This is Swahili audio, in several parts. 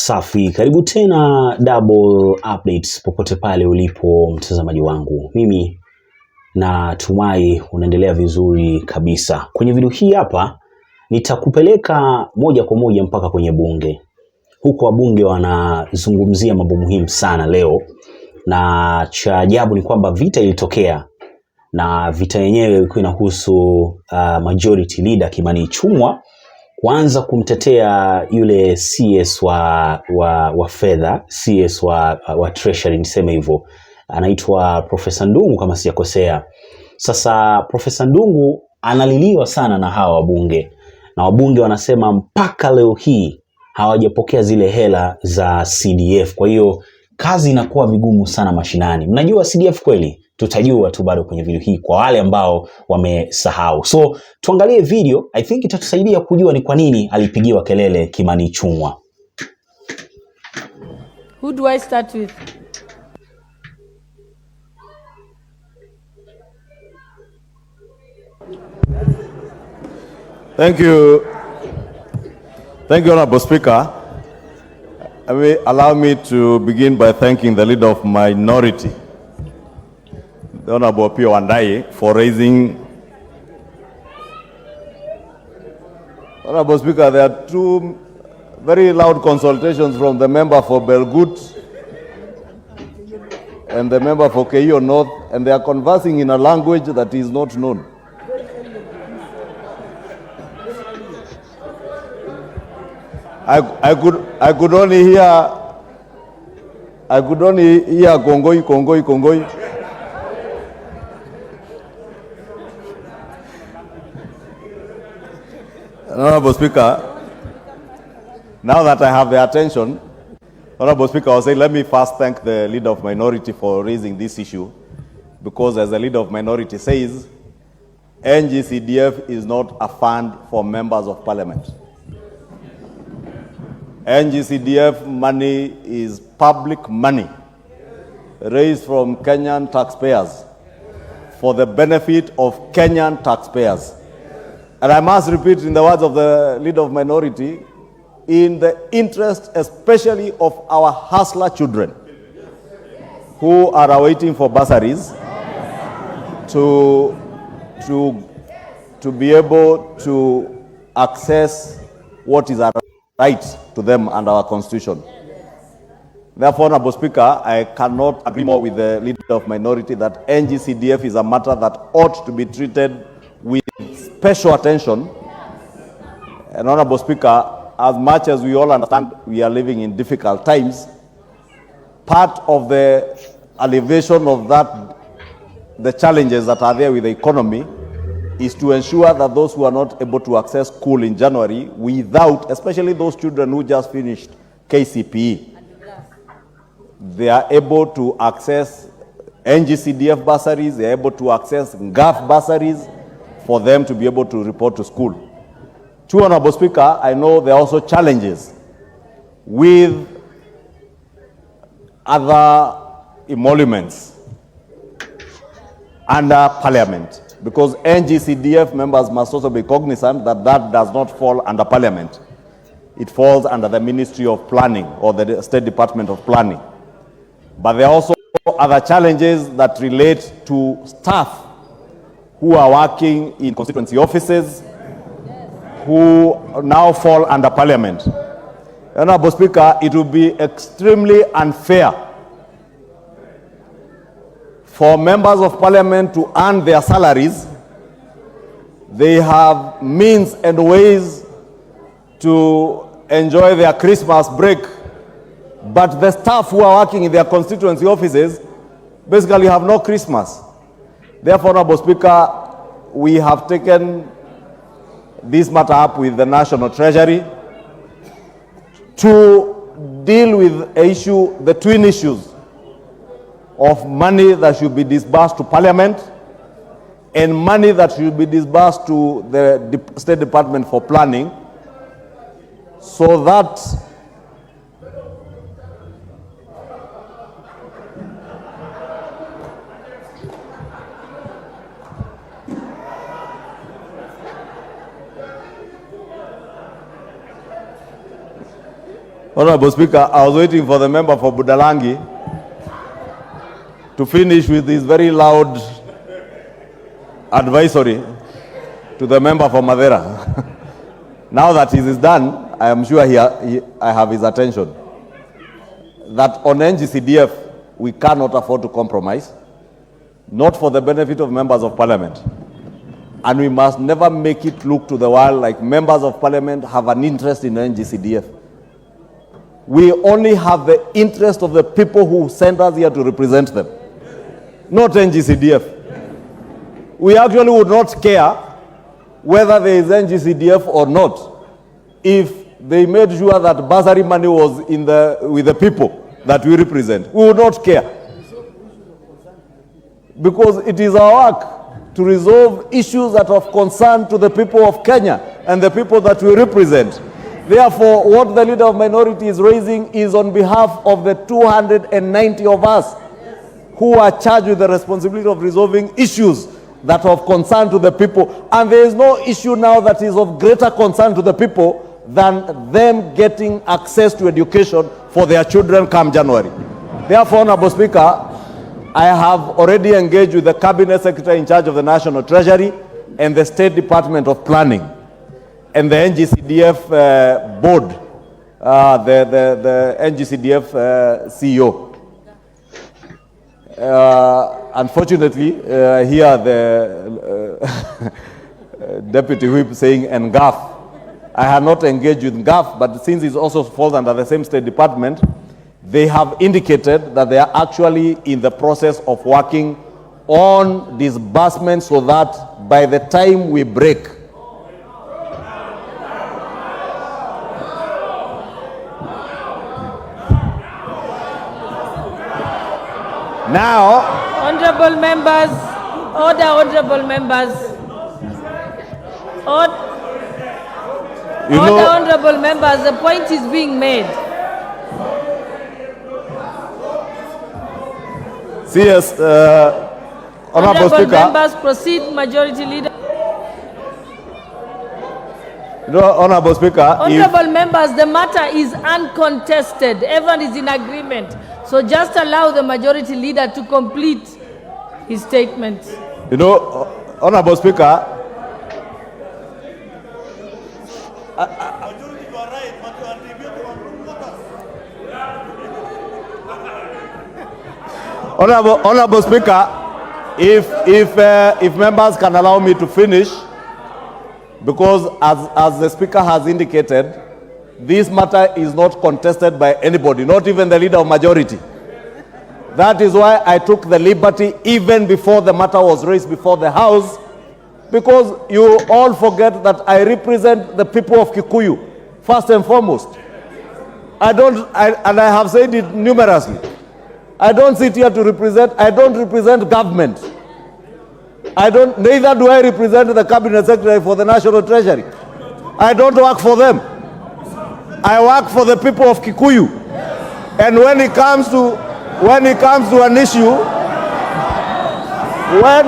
Safi, karibu tena double updates popote pale ulipo mtazamaji wangu. Mimi natumai unaendelea vizuri kabisa. Kwenye video hii hapa nitakupeleka moja kwa moja mpaka kwenye bunge. Huko wabunge wanazungumzia mambo muhimu sana leo, na cha ajabu ni kwamba vita ilitokea, na vita yenyewe ilikuwa inahusu majority leader Kimani Ichung'wah kuanza kumtetea yule CS wa fedha, CS wa treasury niseme hivyo. Anaitwa Profesa Ndung'u kama sijakosea. Sasa Profesa Ndung'u analiliwa sana na hawa wabunge, na wabunge wanasema mpaka leo hii hawajapokea zile hela za CDF. Kwa hiyo kazi inakuwa vigumu sana mashinani. Mnajua CDF kweli? Tutajua tu bado kwenye video hii kwa wale ambao wamesahau. So tuangalie video, I think itatusaidia kujua ni kwa nini alipigiwa kelele Kimani Ichung'wah. Who do I start with? Thank you. Thank you, Honorable Speaker. Allow me to begin by thanking the leader of minority, the Honorable Pio Wandayi, for raising. Honorable Speaker, there are two very loud consultations from the member for Belgut and the member for Keio North, and they are conversing in a language that is not known. I could only hear Kongoi. Honorable Speaker, now that I have the attention, Honorable Speaker, I will say, let me first thank the leader of minority for raising this issue, because as the leader of minority says, NGCDF is not a fund for members of parliament. NGCDF money is public money raised from Kenyan taxpayers for the benefit of Kenyan taxpayers. And I must repeat, in the words of the leader of minority, in the interest especially of our hustler children who are awaiting for bursaries to be able to access what is our right to them under our constitution. Therefore, Honorable Speaker, I cannot agree more with the leader of minority that NGCDF is a matter that ought to be treated with special attention. And Honorable Speaker, as much as we all understand we are living in difficult times, part of the alleviation of that, the challenges that are there with the economy, is to ensure that those who are not able to access school in January without, especially those children who just finished KCPE, they are able to access NGCDF bursaries, they are able to access GAF bursaries for them to be able to report to school. Two, Honorable Speaker, I know there are also challenges with other emoluments under Parliament, because NGCDF members must also be cognizant that that does not fall under Parliament. It falls under the Ministry of Planning or the State Department of Planning. But there are also other challenges that relate to staff who are working in constituency offices who now fall under Parliament. Honorable Speaker, it would be extremely unfair for members of Parliament to earn their salaries. They have means and ways to enjoy their Christmas break, but the staff who are working in their constituency offices basically have no Christmas. Therefore, Honorable Speaker, we have taken this matter up with the National Treasury to deal with the twin issues of money that should be disbursed to Parliament and money that should be disbursed to the State Department for Planning, so that Honorable Speaker, I was waiting for the member for Budalangi to finish with his very loud advisory to the member for Madera. Now that it is done, I am sure I have his attention. That on NGCDF, we cannot afford to compromise, not for the benefit of members of parliament. And we must never make it look to the world like members of parliament have an interest in NGCDF. We only have the interest of the people who sent us here to represent them, not NGCDF. We actually would not care whether there is NGCDF or not if they made sure that bursary money was with the people that we represent. We would not care. Because it is our work to resolve issues that are of concern to the people of Kenya and the people that we represent. Therefore, what the leader of minority is raising is on behalf of the 290 of us who are charged with the responsibility of resolving issues that are of concern to the people. And there is no issue now that is of greater concern to the people than them getting access to education for their children come January. Therefore, Honorable Speaker, I have already engaged with the Cabinet Secretary in charge of the National Treasury and the State Department of Planning and the NGCDF board, the NGCDF CEO. Unfortunately, here the Deputy Whip saying NGAF. I have not engaged with NGAF, but since it also falls under the same State Department, they have indicated that they are actually in the process of working on disbursement so that by the time we break, now, honorable members, honorable members, honorable members, the point is being made. Yes, Honorable Speaker. Members, proceed, Majority Leader. No, Honorable Speaker. Honorable members, the matter is uncontested. Everyone is in agreement. So just allow the Majority Leader to complete his statement. You know, Honorable Speaker, Honorable Speaker, if members can allow me to finish, because as the Speaker has indicated, this matter is not contested by anybody, not even the leader of majority. That is why I took the liberty even before the matter was raised before the House, because you all forget that I represent the people of Kikuyu, first and foremost. And I have said it numerously. I don't sit here to represent, I don't represent government. Neither do I represent the Cabinet Secretary for the National Treasury. I don't work for them. I work for the people of Kikuyu. And when it comes to an issue, when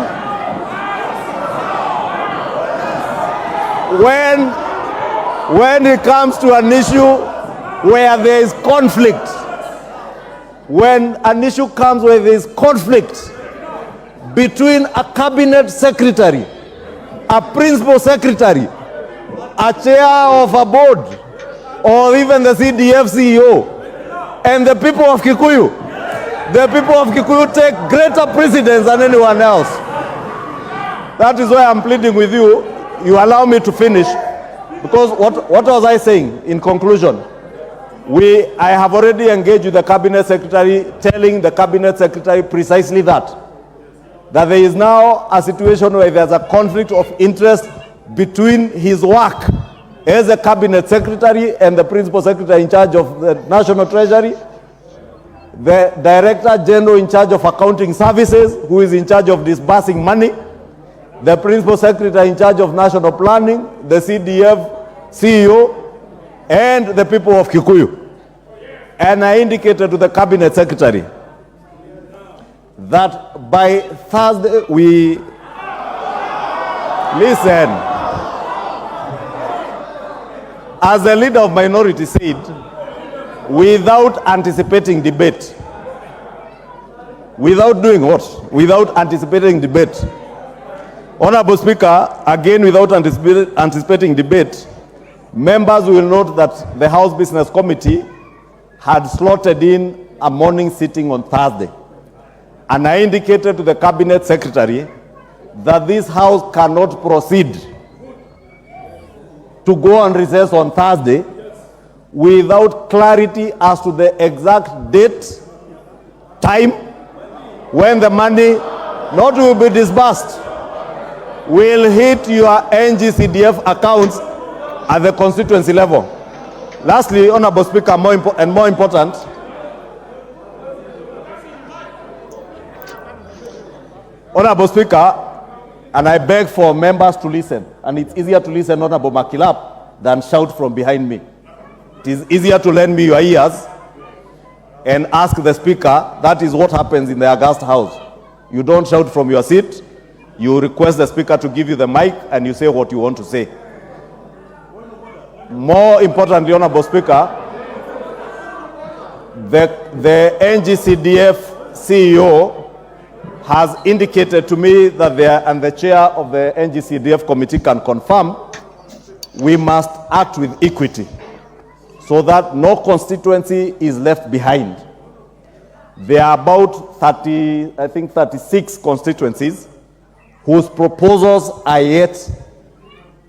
it comes to an issue where there is conflict, when an issue comes where there is conflict between a cabinet secretary, a principal secretary, a chair of a board, or even the CDF CEO, and the people of Kikuyu, the people of Kikuyu take greater precedence than anyone else. That is why I'm pleading with you, you allow me to finish, because what was I saying in conclusion? I have already engaged with the Cabinet Secretary, telling the Cabinet Secretary precisely that there is now a situation where there's a conflict of interest between his work as a Cabinet Secretary and the Principal Secretary in charge of the National Treasury, the Director General in charge of Accounting Services, who is in charge of disbursing money, the Principal Secretary in charge of National Planning, the CDF CEO, and the people of Kikuyu. And I indicated to the Cabinet Secretary that by Thursday listen, as the leader of minority said, without anticipating debate. Without doing what? Without anticipating debate. Honorable Speaker, again without anticipating debate, members will note that the House Business Committee had slotted in a morning sitting on Thursday. And I indicated to the Cabinet Secretary that this House cannot proceed to go on recess on Thursday without clarity as to the exact date, time, when the money not will be disbursed will hit your NGCDF accounts at the constituency level. Lastly, Honorable Speaker, more important, Honorable Speaker, and I beg for members to listen, and it's easier to listen, Honorable Makilap, than shout from behind me. It is easier to lend me your ears and ask the Speaker. That is what happens in the August House. You don't shout from your seat. You request the Speaker to give you the mic and you say what you want to say. More importantly, Honorable Speaker, the NGCDF CEO has indicated to me that and the chair of the NGCDF committee can confirm, we must act with equity so that no constituency is left behind. There are about 36 constituencies whose proposals are yet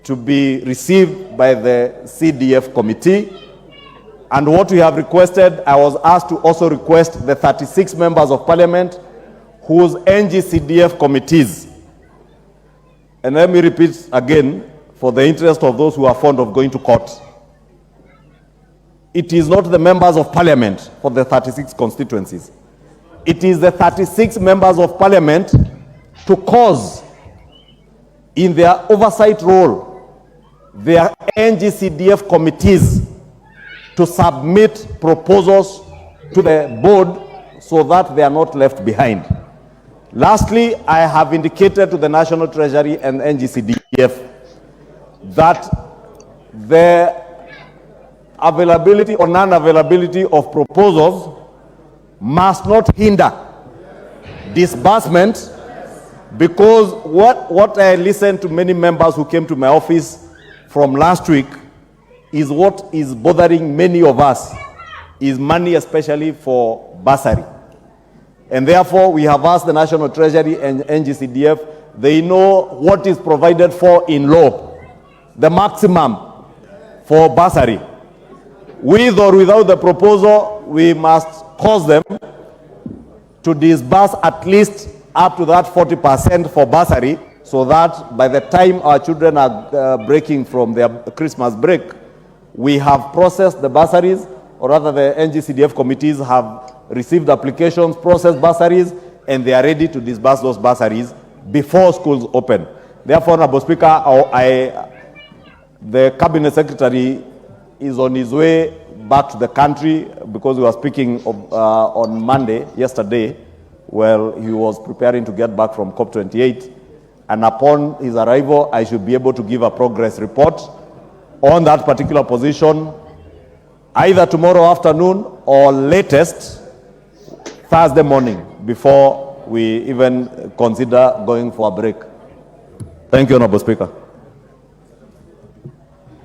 to be received by the CDF committee. And what we have requested, I was asked to also request the 36 members of parliament whose NGCDF committees. And let me repeat again, for the interest of those who are fond of going to court. It is not the members of parliament for the 36 constituencies. It is the 36 members of parliament to cause, in their oversight role, their NGCDF committees to submit proposals to the board so that they are not left behind. Lastly, I have indicated to the National Treasury and NGCDF that the availability or non-availability of proposals must not hinder disbursement, because what I listened to many members who came to my office from last week is what is bothering many of us, is money especially for bursary. And therefore, we have asked the National Treasury and NGCDF, they know what is provided for in law, the maximum for bursary. With or without the proposal, we must cause them to disburse at least up to that 40% for bursary, so that by the time our children are breaking from their Christmas break, we have processed the bursaries, or rather the NGCDF committees have received applications, processed bursaries, and they are ready to disburse those bursaries before schools open. Therefore, Honorable Speaker, the Cabinet Secretary is on his way back to the country, because we were speaking on Monday, yesterday, while he was preparing to get back from COP28. And upon his arrival, I should be able to give a progress report on that particular position, either tomorrow afternoon or latest Thursday morning, before we even consider going for a break. Thank you, Honorable Speaker.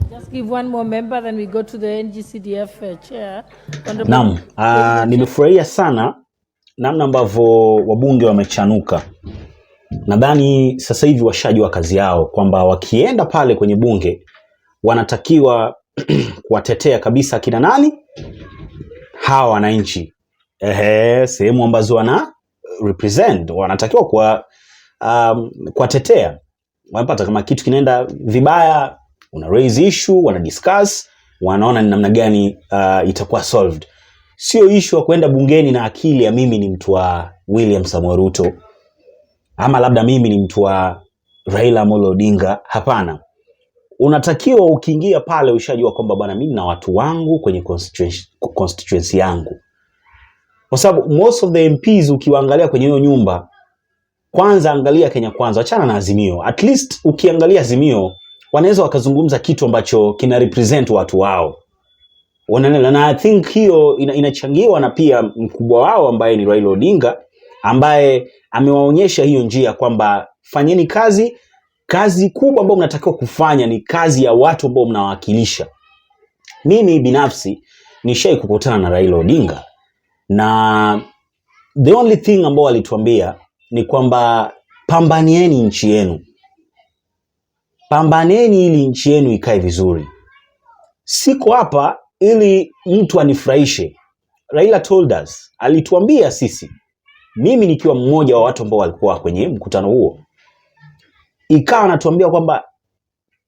Just give one more member, then we go to the NGCDF chair. Naam, nimefurahia sana namna ambavyo wabunge wamechanuka. Nadhani sasa hivi washajua kazi yao, kwamba wakienda pale kwenye bunge wanatakiwa kuwatetea kabisa kina nani? Hawa wananchi. Sehemu ambazo wana represent, wanatakiwa kuwatetea. Wanapata kama kitu kinaenda vibaya, una raise issue, wana discuss, wanaona ni namna gani itakuwa solved. Sio issue wa kwenda bungeni na akili ya mimi ni mtu wa William Samoei Ruto, ama labda mimi ni mtu wa Raila Amolo Odinga. Hapana. Unatakiwa ukiingia pale ushajua kwamba bwana, mimi na watu wangu kwenye constituency yangu. Kwa sababu most of the MPs ukiwaangalia kwenye hiyo nyumba, kwanza angalia Kenya Kwanza, achana na Azimio. At least ukiangalia Azimio, wanaweza wakazungumza kitu ambacho kina represent watu wao. Wanaelewa, na I think hiyo inachangiwa na pia mkubwa wao ambaye ni Raila Odinga, ambaye amewaonyesha hiyo njia kwamba fanyeni kazi kubwa ambayo mnatakiwa kufanya ni kazi ya watu ambao mnawakilisha. Mimi binafsi nishai kukutana na Raila Odinga, na the only thing ambao alituambia ni kwamba pambanieni nchi yenu. Pambaneni ili nchi yenu ikae vizuri. Siko hapa ili mtu anifurahishe. Raila told us, alituambia sisi, mimi nikiwa mmoja wa watu ambao walikuwa kwenye mkutano huo, ikawa anatuambia kwamba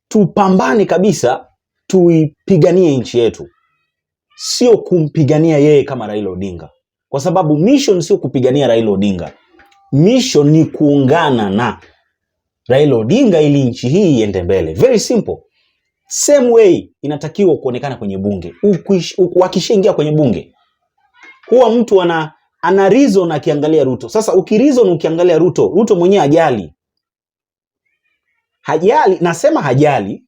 tupambane kabisa, tuipiganie nchi yetu, sio kumpigania yeye kama Raila Odinga, kwa sababu mission sio kupigania Raila Odinga. Mission ni kuungana na Raila Odinga ili nchi hii iende mbele. Very simple. Same way inatakiwa kuonekana kwenye bunge. Wakishaingia kwenye bunge, huwa mtu ana reason akiangalia Ruto. Sasa ukireason ukiangalia Ruto mwenyewe hajali, nasema hajali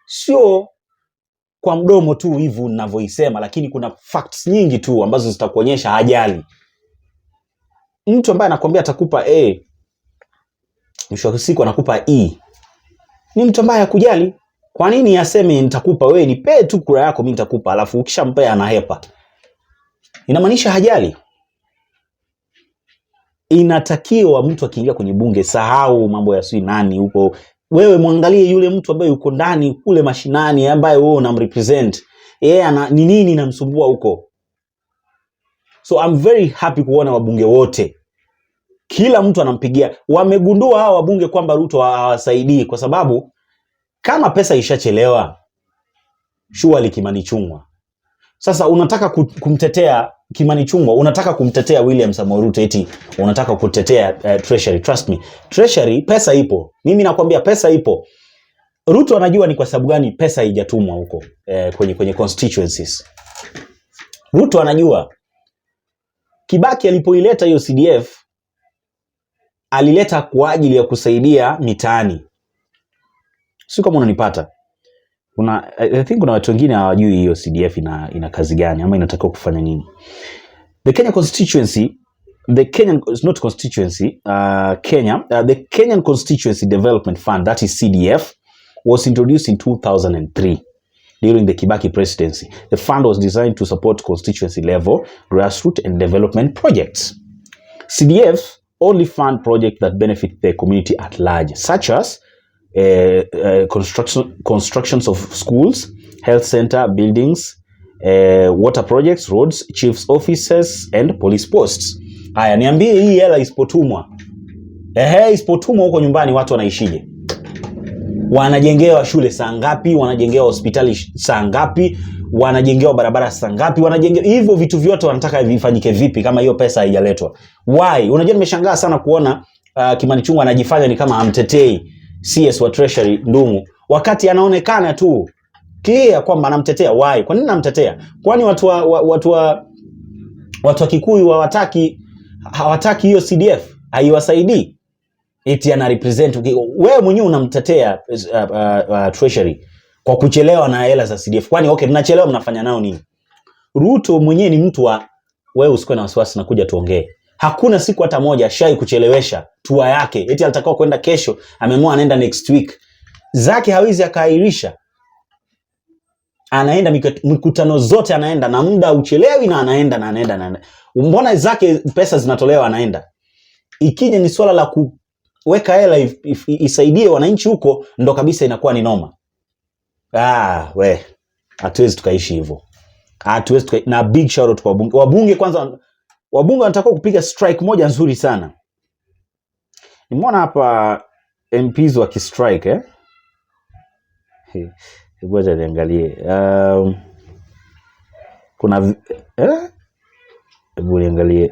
sio kwa mdomo tu hivi ninavyoisema, lakini kuna facts nyingi tu ambazo zitakuonyesha hajali. Mtu ambaye anakuambia atakupa A, mwisho wa siku anakupa E, ni mtu ambaye hakujali. Kwa nini aseme nitakupa wewe, nipe tu kura yako mimi nitakupa, alafu ukishampea anahepa? Inamaanisha hajali. Inatakiwa mtu akiingia kwenye bunge, sahau mambo ya sui nani huko. Wewe muangalie yule mtu ambaye yuko ndani kule mashinani, ambaye wewe unamrepresent. Yeye ni nini inamsumbua huko? So I'm very happy kuona wabunge wote, kila mtu anampigia. Wamegundua hawa wabunge kwamba Ruto hawasaidii, kwa sababu kama pesa ishachelewa, surely Kimani Ichung'wah. Sasa unataka kumtetea Kimani Ichung'wah, unataka kumtetea William Samoei Ruto, eti unataka kutetea treasury. Trust me, treasury pesa ipo. Mimi nakwambia pesa ipo. Ruto anajua ni kwa sababu gani pesa haijatumwa huko kwenye constituencies. Ruto anajua. Kibaki alipoileta hiyo CDF, alileta kwa ajili ya kusaidia mitaani. Sio kama unanipata. I think kuna watu wengine hawajui hiyo CDF ina kazi gani ama inatakiwa kufanya nini. The Kenya constituency, the Kenyan is not constituency, the Kenyan Constituency Development Fund, that is CDF, was introduced in 2003 during the Kibaki presidency. The fund was designed to support constituency level grassroots and development projects. CDF only fund projects that benefit the community at large, such as constructions of schools, health center buildings, water projects, roads, chief's offices and police posts. Haya, niambie hii hela isipotumwa. Isipotumwa huko nyumbani watu wanaishije? Wanajengewa shule saa ngapi? Wanajengewa hospitali saa ngapi? Wanajengewa barabara saa ngapi? Wanajengewa hivyo vitu vyote, wanataka vifanyike vipi kama hiyo pesa haijaletwa? Why? Unajua nimeshangaa sana kuona Kimani Ichung'wah anajifanya ni kama amtetei CS wa Treasury Ndung'u, wakati anaonekana tu clear kwamba anamtetea. Why? Kwa nini anamtetea? Kwani watu wa Kikuyu hawataki hiyo CDF? Haiwasaidii? Eti ana represent. Wewe mwenyewe unamtetea Treasury kwa kuchelewa na hela za CDF. Kwani okay, mnachelewa mnafanya nao nini? Ruto mwenyewe ni mtu wa wewe usikuwe na wasiwasi na kuja tuongee. Hakuna siku hata moja shai kuchelewesha tour yake. Eti alitakao kwenda kesho, ameamua anaenda next week. Zake hawezi akaahirisha. Anaenda mikutano zote anaenda, na muda uchelewi na anaenda. Mbona zake pesa zinatolewa anaenda? Ikija ni swala la kuweka hela isaidie wananchi huko, ndo kabisa inakuwa ni noma. Hatuwezi tukaishi hivyo. Na big shout out kwa wabunge. Wabunge kwanza, wabunge wanataka kupiga strike moja nzuri sana. Nimeona hapa MPs wa kistrike Ngoja niangalie. Kuna hebu niangalie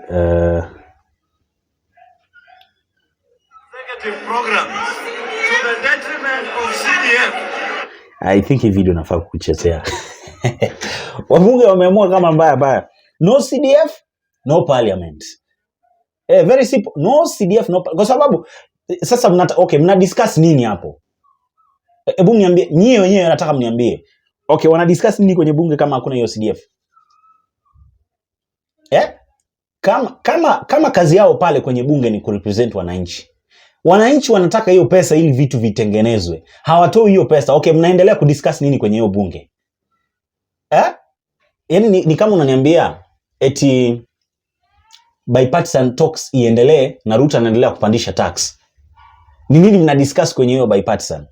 executive program to the detriment of CDF. I think hii video nafaa kuchezea. Wabunge wameamua kama mbaya. No CDF, no parliament. Very simple. No CDF, no, kwa sababu sasa mna discuss nini hapo? Hebu mniambie, nyie wenyewe nataka mniambie. Okay, wana discuss nini kwenye bunge kama hakuna hiyo CDF? Kama kazi yao pale kwenye bunge ni kurepresent wananchi. Wananchi wanataka hiyo pesa ili vitu vitengenezwe. Hawatoi hiyo pesa. Okay, mnaendelea kudiscuss nini kwenye hiyo bunge? Yaani ni kama unaniambia eti bipartisan talks iendelee na Ruto anaendelea kupandisha tax. Ni nini mna discuss kwenye hiyo bipartisan?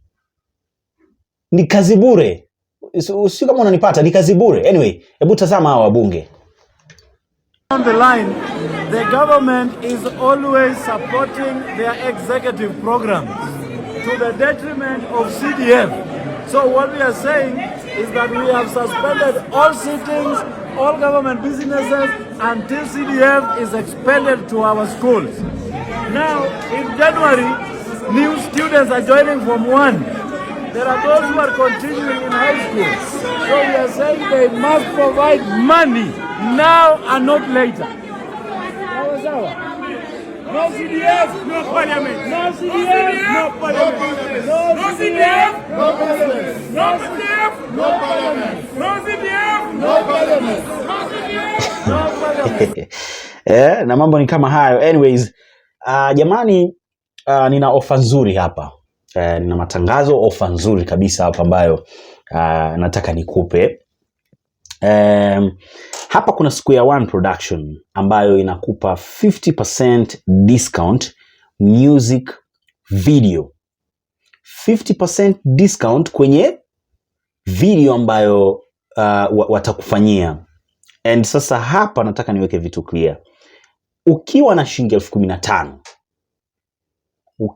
Ni kazi bure. Sio kama unanipata, ni kazi bure. Anyway, hebu tazama hawa wabunge. On the line, the government is always supporting their executive programs to the detriment of CDF. So what we are saying is that we have suspended all sittings, all government businesses until CDF is expanded to our schools. Now, in January, new students are joining from 1. There are those who are continuing in high school. So we are saying they must provide money now and not later. No CDF, no parliament. No CDF, no parliament. No CDF, no parliament. No CDF, no parliament. No CDF, no parliament. No CDF, no parliament. Na mambo ni kama hayo. Anyways, jamani, nina ofa nzuri hapa. Nina matangazo, ofa nzuri kabisa hapa ambayo nataka nikupe. Hapa kuna Square One Production ambayo inakupa 50% discount music video. 50% discount kwenye video ambayo watakufanyia. And sasa hapa nataka niweke vitu clear. Ukiwa na shilingi 15,000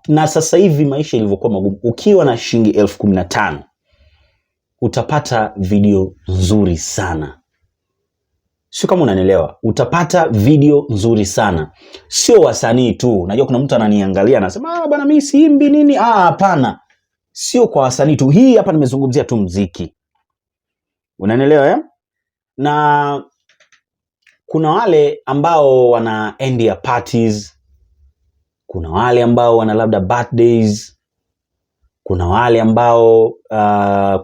na sasa hivi maisha ilivyokuwa magumu, ukiwa na shilingi 15,000 utapata video nzuri sana. Sio kama unanielewa, utapata video nzuri sana. Sio wasanii tu. Najua kuna mtu ananiangalia anasema bwana mimi siimbi nini. Hapana. Sio kwa wasanii tu. Hii hapa nimezungumzia tu muziki. Unanielewa Na kuna wale ambao wana end year parties. Kuna wale ambao wana labda birthdays. Kuna wale ambao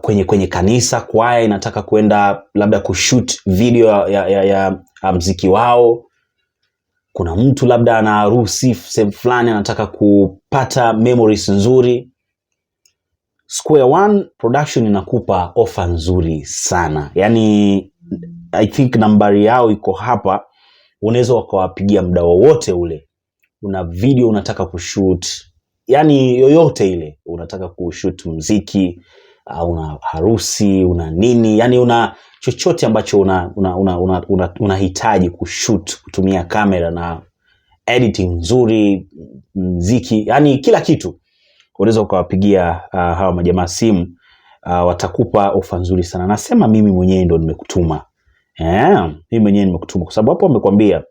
kwenye kanisa kwaya inataka kwenda labda kushoot video ya muziki wao. Kuna mtu labda ana harusi sehemu fulani anataka kupata memories nzuri. Square One Production inakupa offer nzuri sana. Yaani I think nambari yao iko hapa. Unaweza wakawapigia muda wowote ule. Una video unataka kushoot, yani yoyote ile, unataka kushoot muziki, una harusi, una nini, yani una chochote ambacho unahitaji kushoot kutumia kamera na editing nzuri, muziki, yani kila kitu. Unaweza ukawapigia hawa majamaa simu, watakupa ofa nzuri sana. Nasema mimi mwenyewe ndo nimekutuma. Mimi mwenyewe nimekutuma kwa sababu hapo wamekwambia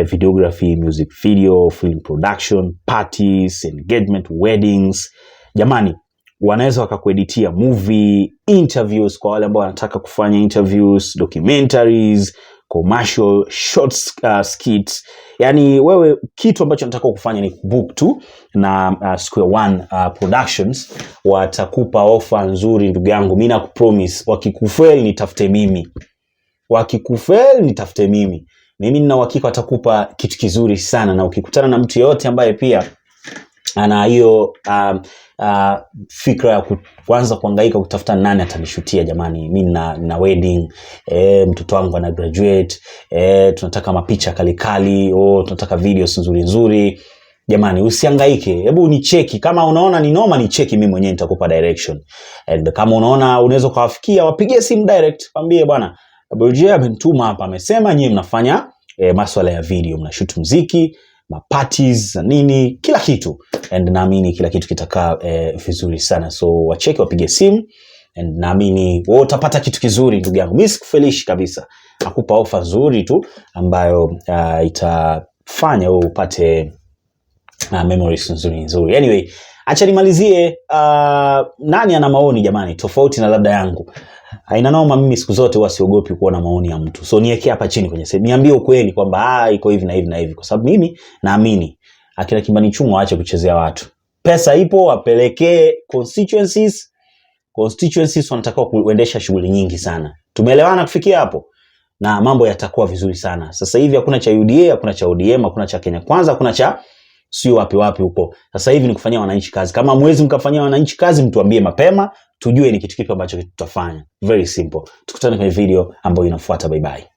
videography, music video, film production, parties, engagement, weddings. Jamani, wanaweza wakakueditia movie, interviews kwa wale ambao wanataka kufanya interviews, documentaries, commercial, short skits. Yani wewe kitu ambacho unataka kufanya ni book tu na Square One Productions. Watakupa offer nzuri ndugu yangu. Mimi nakupromise wakikufeli nitafute mimi. Wakikufeli nitafute mimi. Mimi nina uhakika watakupa kitu kizuri sana, na ukikutana na mtu yote ambaye pia ana hiyo fikra ya kuanza kuhangaika kutafuta nani atanishutia, jamani mimi na wedding, mtoto wangu ana graduate, tunataka mapicha kali, tunataka videos nzuri, jamani usihangaike, hebu nicheki. Kama unaona ni noma nicheki, mimi mwenyewe nitakupa direction. And kama unaona unaweza kuwafikia, wapigie simu direct, waambie bwana Burjia amenituma hapa, amesema nyinyi mnafanya masuala ya video, mnashoot muziki, parties na nini, kila kitu. And naamini kila kitu kitakaa vizuri sana. So wacheki, wapige simu, and naamini wewe utapata kitu kizuri ndugu yangu. Mimi sikufelishi kabisa. Nakupa ofa nzuri tu ambayo itafanya wewe upate memories nzuri. Anyway, acha nimalizie. Nani ana maoni jamani tofauti na labda yangu? Haina noma, mimi siku zote wasiogopi kuona maoni ya mtu. So niweke hapa chini kwenye sehemu, niambie ukweli kwamba iko hivi na hivi na hivi, kwa sababu mimi naamini akina Kimbani Chungwa waache kuchezea watu. Pesa ipo, wapelekee constituencies, constituencies wanatakiwa kuendesha shughuli nyingi sana. Tumeelewana kufikia hapo? Na mambo yatakuwa vizuri sana. Sasa hivi hakuna cha UDA, hakuna cha ODM, hakuna cha Kenya Kwanza, hakuna cha sio wapi huko. Sasa hivi ni kufanyia wananchi kazi. Kama mwezi mkafanyia wananchi kazi, mtuambie mapema tujue ni kitu kipi ambacho tutafanya. Very simple. Tukutane kwenye video ambayo inafuata. Bye bye.